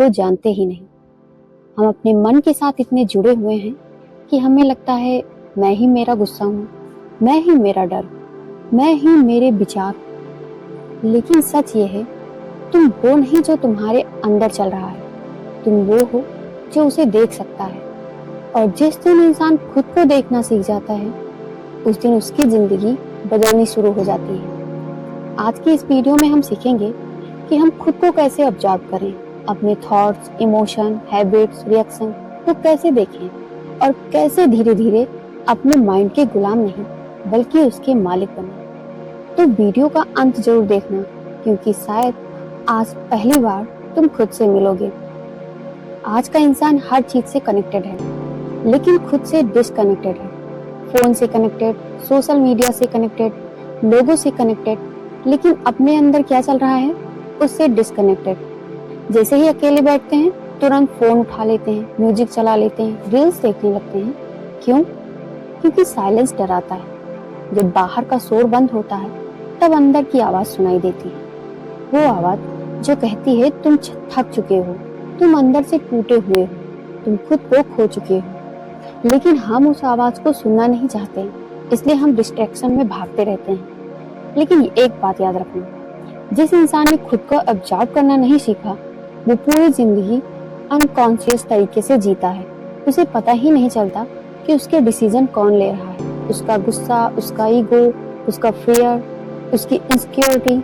को जानते ही नहीं। हम अपने मन के साथ इतने जुड़े हुए हैं कि हमें लगता है मैं ही मेरा गुस्सा हूँ, मैं ही मेरा डर, मैं ही मेरे विचार। लेकिन सच ये है, तुम वो नहीं जो तुम्हारे अंदर चल रहा है, तुम वो हो जो उसे देख सकता है। और जिस दिन इंसान खुद को देखना सीख जाता है, उस दिन उसकी जिंदगी बदलनी शुरू हो जाती है। आज की इस वीडियो में हम सीखेंगे कि हम खुद को कैसे ऑब्जर्व करें, अपने थॉट्स, इमोशन, हैबिट्स, रिएक्शन को कैसे देखें और कैसे धीरे धीरे अपने माइंड के गुलाम नहीं बल्कि उसके मालिक बने। तो वीडियो का अंत जरूर देखना, क्योंकि शायद आज पहली बार तुम खुद से मिलोगे। आज का इंसान हर चीज से कनेक्टेड है, लेकिन खुद से डिसकनेक्टेड है। फोन से कनेक्टेड, सोशल मीडिया से कनेक्टेड, लोगों से कनेक्टेड, लेकिन अपने अंदर क्या चल रहा है उससे डिसकनेक्टेड। जैसे ही अकेले बैठते हैं तुरंत फोन उठा लेते हैं, म्यूजिक चला लेते हैं, रील्स देखने लगते हैं। क्यों? क्योंकि साइलेंस डराता है। जब बाहर का शोर बंद होता है तब अंदर की आवाज सुनाई देती है, वो आवाज जो कहती है तुम थक चुके हो, तुम अंदर से टूटे हुए हो, तुम खुद को खो चुके हो। लेकिन हम उस आवाज को सुनना नहीं चाहते, इसलिए हम डिस्ट्रैक्शन में भागते रहते हैं। लेकिन एक बात याद रखना, जिस इंसान ने खुद को ऑब्जर्व करना नहीं सीखा, वो पूरी जिंदगी अनकॉन्शियस तरीके से जीता है। उसे पता ही नहीं चलता कि उसके डिसीजन कौन ले रहा है, उसका गुस्सा, उसका ईगो, उसका फियर, उसकी इनसिक्योरिटी।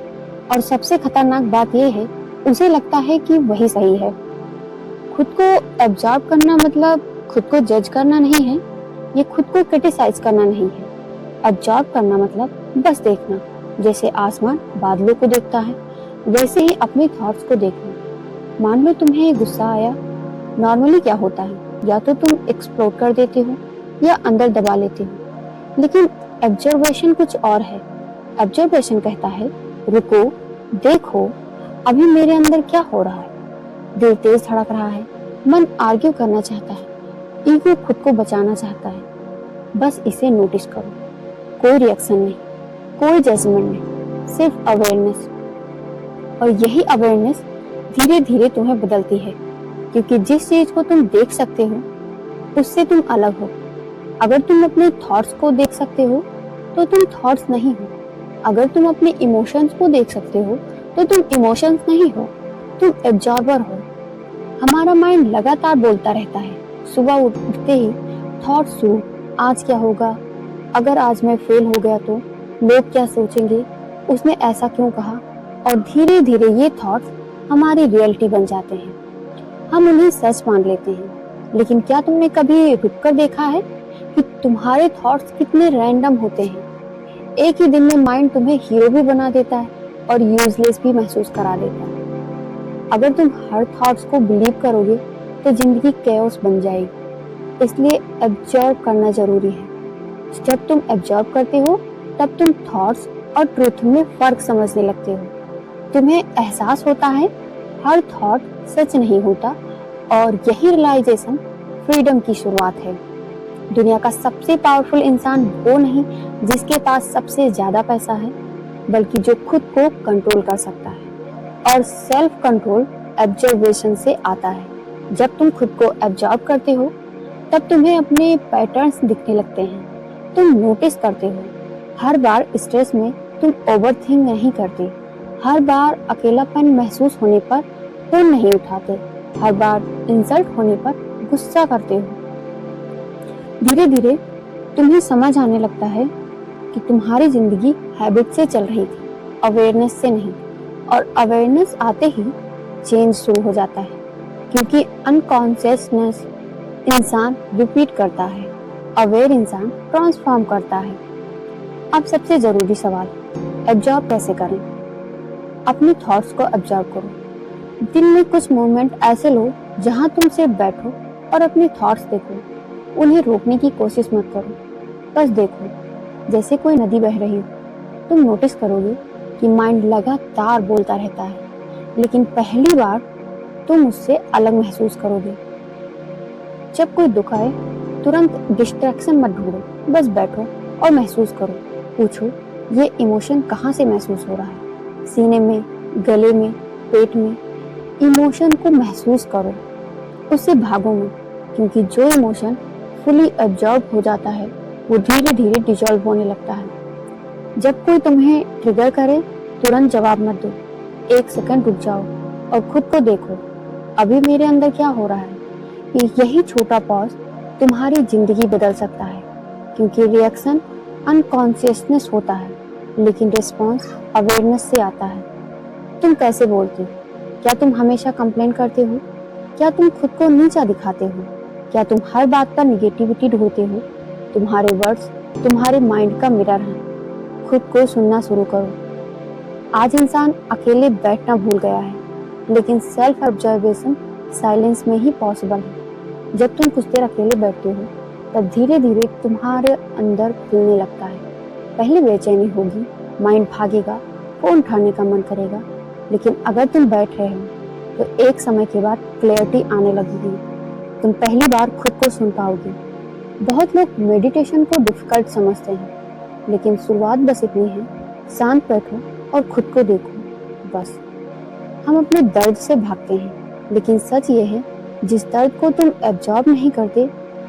और सबसे खतरनाक बात यह है, उसे लगता है कि वही सही है। खुद को ऑब्जर्व करना मतलब खुद को जज करना नहीं है, ये खुद को क्रिटिसाइज करना नहीं है। ऑब्जर्व करना मतलब बस देखना, जैसे आसमान बादलों को देखता है वैसे ही अपने थॉट्स को देखना। मान लो तुम्हें गुस्सा आया, नॉर्मली क्या होता है, या तो तुम एक्सप्लोड कर देते हो या अंदर दबा लेते हो। लेकिन ऑब्जर्वेशन कुछ और है। ऑब्जर्वेशन कहता है रुको, देखो अभी मेरे अंदर क्या हो रहा है। दिल तेज धड़क रहा है, मन आर्ग्यू करना चाहता है, ईगो खुद को बचाना चाहता है। बस इसे नोटिस करो, कोई रिएक्शन नहीं, कोई जजमेंट नहीं, सिर्फ अवेयरनेस। और यही अवेयरनेस धीरे धीरे तुम्हें बदलती है, क्योंकि जिस चीज को तुम देख सकते हो उससे तुम अलग हो। अगर तुम अपने थॉट्स को देख सकते हो तो तुम थॉट्स नहीं हो। अगर तुम अपने इमोशंस को देख सकते हो तो तुम इमोशंस नहीं हो, तुम ऑब्जर्वर हो। हमारा माइंड लगातार बोलता रहता है। सुबह उठते ही थॉट्स शुरू, आज क्या होगा, अगर आज मैं फेल हो गया तो, लोग क्या सोचेंगे, उसने ऐसा क्यों कहा। और धीरे धीरे ये थॉट्स हमारी रियलिटी बन जाते हैं। हम उन्हें सच मान लेते हैं। लेकिन क्या तुमने कभी रुककर देखा है कि तुम्हारे थॉट्स कितने रैंडम होते हैं? एक ही दिन में माइंड तुम्हें हीरो भी बना देता है और यूजलेस भी महसूस करा देता है। अगर तुम हर थॉट्स को बिलीव करोगे तो जिंदगी कैओस बन जाएगी। इसलिए ऑब्जर्व करना जरूरी है। जब तुम ऑब्जर्व करते हो तब तुम थॉट्स और ट्रूथ में फर्क समझने लगते हो। तुम्हें एहसास होता है हर थॉट सच नहीं होता, और यही रियलाइजेशन फ्रीडम की शुरुआत है। दुनिया का सबसे पावरफुल इंसान वो नहीं जिसके पास सबसे ज्यादा पैसा है, बल्कि जो खुद को कंट्रोल कर सकता है। और सेल्फ कंट्रोल ऑब्जर्वेशन से आता है। जब तुम खुद को ऑब्जर्व करते हो तब तुम्हें अपने पैटर्न्स दिखने लगते हैं। तुम नोटिस करते हो हर बार स्ट्रेस में तुम ओवरथिंक नहीं करते, हर बार अकेलापन महसूस होने पर फोन नहीं उठाते, हर बार इंसल्ट होने पर गुस्सा करते हो। धीरे धीरे तुम्हें समझ आने लगता है कि तुम्हारी जिंदगी हैबिट से चल रही थी, अवेयरनेस से नहीं। और अवेयरनेस आते ही चेंज शुरू हो जाता है, क्योंकि अनकॉन्शियसनेस इंसान रिपीट करता है, अवेयर इंसान ट्रांसफॉर्म करता है। अब सबसे जरूरी सवाल, ऑब्जर्व कैसे करें? अपने थॉट्स को ऑब्जर्व करो। दिन में कुछ मोमेंट ऐसे लो जहां तुम सिर्फ बैठो और अपने थॉट्स देखो। उन्हें रोकने की कोशिश मत करो, बस देखो। जैसे कोई नदी बह रही हो, तुम नोटिस करोगे कि माइंड लगातार बोलता रहता है, लेकिन पहली बार तुम उससे अलग महसूस करोगे। जब कोई दुख आए तुरंत डिस्ट्रैक्शन मत ढूंढो, बस बैठो और महसूस करो। पूछो, ये इमोशन कहाँ से महसूस हो रहा है? सीने में, गले में, पेट में, इमोशन को महसूस करो, उससे भागो मत, क्योंकि जो इमोशन फुली एब्जॉर्ब हो जाता है वो धीरे धीरे डिजॉल्व होने लगता है। जब कोई तुम्हें ट्रिगर करे तुरंत जवाब मत दो, 1 सेकंड रुक जाओ और खुद को देखो, अभी मेरे अंदर क्या हो रहा है। यही छोटा पॉज तुम्हारी जिंदगी बदल सकता है, क्योंकि रिएक्शन अनकॉन्शियसनेस होता है, लेकिन रिस्पॉन्स अवेयरनेस से आता है। तुम कैसे बोलते हो? क्या तुम हमेशा कंप्लेन करते हो? क्या तुम खुद को नीचा दिखाते हो? क्या तुम हर बात पर निगेटिविटी ढूंढते हो? तुम्हारे वर्ड्स तुम्हारे माइंड का मिरर हैं। खुद को सुनना शुरू करो। आज इंसान अकेले बैठना भूल गया है, लेकिन सेल्फ ऑब्जर्वेशन साइलेंस में ही पॉसिबल है। जब तुम कुछ देर अकेले बैठते हो तब धीरे धीरे तुम्हारे अंदर खुलने लगता है। पहले बेचैनी होगी, माइंड भागेगा, फोन उठाने का मन करेगा, लेकिन अगर तुम बैठ रहे हो तो एक समय के बाद क्लैरिटी आने लगेगी। तुम पहली बार खुद को सुन पाओगे। बहुत लोग मेडिटेशन को डिफिकल्ट समझते हैं, लेकिन शुरुआत बस इतनी है, शांत बैठो और खुद को देखो, बस। हम अपने दर्द से भागते हैं, लेकिन सच ये है, जिस दर्द को तुम एब्जॉर्ब नहीं करते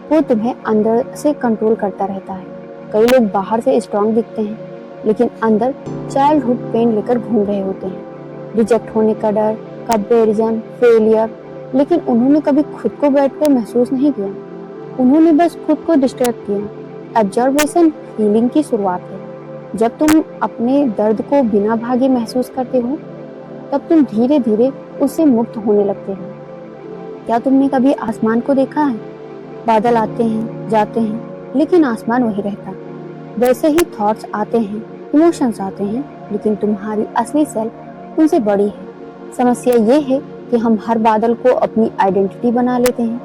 वो तुम्हें अंदर से कंट्रोल करता रहता है। कई लोग बाहर से स्ट्रांग दिखते हैं, लेकिन अंदर चाइल्डहुड पेन लेकर घूम रहे होते हैं। रिजेक्ट होने का डर, कंपैरिजन, फेलियर, लेकिन उन्होंने कभी खुद को बैठकर महसूस नहीं किया। उन्होंने बस खुद को डिस्ट्रैक्ट किया। ऑब्जर्वेशन हीलिंग की शुरुआत है। जब तुम अपने दर्द को बिना भागे महसूस करते हो तब तुम धीरे धीरे उससे मुक्त होने लगते हो। क्या तुमने कभी आसमान को देखा है? बादल आते हैं जाते हैं, लेकिन आसमान वही रहता। वैसे ही थॉट्स आते हैं, इमोशंस आते हैं, लेकिन तुम्हारी असली सेल्फ उनसे बड़ी है। समस्या ये है कि हम हर बादल को अपनी आइडेंटिटी बना लेते हैं।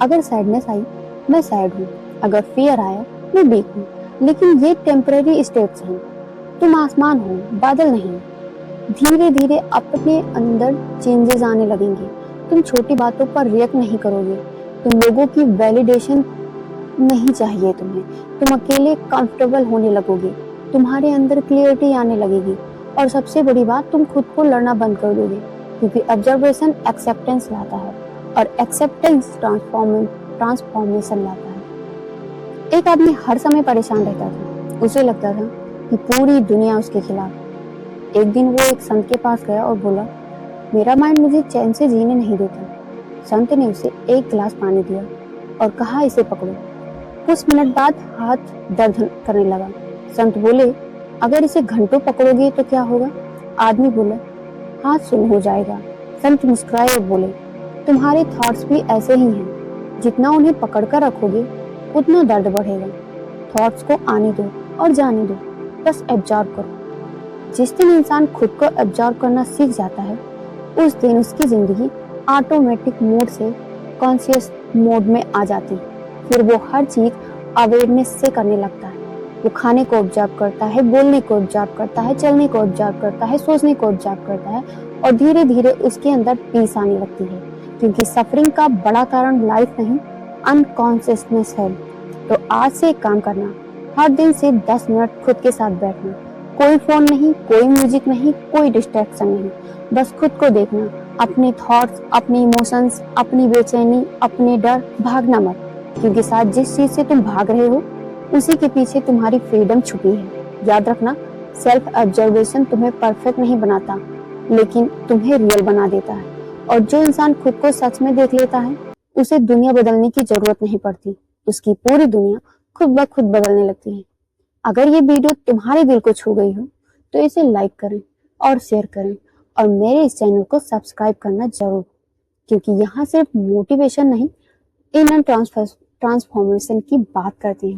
अगर सैडनेस आई, मैं सैड हूँ। अगर फियर आया, मैं वीक हूँ। लेकिन ये टेम्पररी स्टेट्स हैं। तुम आसमान हो, बादल नहीं। धीरे धीरे अपने अंदर चेंजेस आने लगेंगे। तुम छोटी बातों पर रिएक्ट नहीं करोगे। तुम लोगों की वैलिडेशन नहीं चाहिए तुम्हें। तुम अकेले कंफर्टेबल होने लगोगे। तुम्हारे अंदर क्लियरिटी आने लगेगी, और सबसे बड़ी बात, तुम खुद को लड़ना बंद कर दोगे, क्योंकि ऑब्जर्वेशन एक्सेप्टेंस लाता है और एक्सेप्टेंस ट्रांसफॉर्मेशन लाता है। एक आदमी हर समय परेशान रहता था। उसे लगता था कि पूरी दुनिया उसके खिलाफ। एक दिन वो एक संत के पास गया और बोला, मेरा माइंड मुझे चैन से जीने नहीं देता। संत ने उसे एक गिलास पानी दिया और कहा, इसे पकड़ो। कुछ मिनट बाद हाथ दर्द करने लगा। संत बोले, अगर इसे घंटों पकड़ोगे तो क्या होगा? आदमी बोला, हाथ सुन्न हो जाएगा। संत मुस्कुराए और बोले, तुम्हारे थॉट्स भी ऐसे ही हैं। जितना उन्हें पकड़कर रखोगे उतना दर्द बढ़ेगा। थॉट्स को आने दो और जाने दो, बस एब्जॉर्ब करो। जिस दिन इंसान खुद को एब्जॉर्ब करना सीख जाता है, उस दिन उसकी जिंदगी ऑटोमेटिक मोड से कॉन्शियस मोड में आ जाती है। फिर वो हर चीज अवेयरनेस से करने लगता है। वो खाने को ऑब्जर्व करता है, बोलने को ऑब्जर्व करता है, चलने को ऑब्जर्व करता है, सोचने को ऑब्जर्व करता है, और धीरे धीरे उसके अंदर पीस आने लगती है। क्योंकि सफरिंग का बड़ा कारण लाइफ नहीं, अनकॉन्शियसनेस है। तो आज से एक काम करना, हर दिन से 10 मिनट खुद के साथ बैठना। कोई फोन नहीं, कोई म्यूजिक नहीं, कोई डिस्ट्रैक्शन नहीं, बस खुद को देखना। अपने थॉट्स, अपने इमोशंस, अपनी बेचैनी, अपने डर, भागना मत, क्योंकि साथ जिस चीज से तुम भाग रहे हो उसी के पीछे तुम्हारी फ्रीडम छुपी है। याद रखना, सेल्फ ऑब्जर्वेशन तुम्हें परफेक्ट नहीं बनाता, लेकिन तुम्हें रियल बना देता है। और जो इंसान खुद को सच में देख लेता है, उसे दुनिया बदलने की जरूरत नहीं पड़ती। उसकी पूरी दुनिया खुद ब खुद बदलने लगती है। अगर ये वीडियो तुम्हारे दिल को छू गई हो तो इसे लाइक करें और शेयर करें, और मेरे इस चैनल को सब्सक्राइब करना जरूर, क्योंकि यहाँ सिर्फ मोटिवेशन नहीं, इनर ट्रांसफॉर्मेशन की बात करते हैं।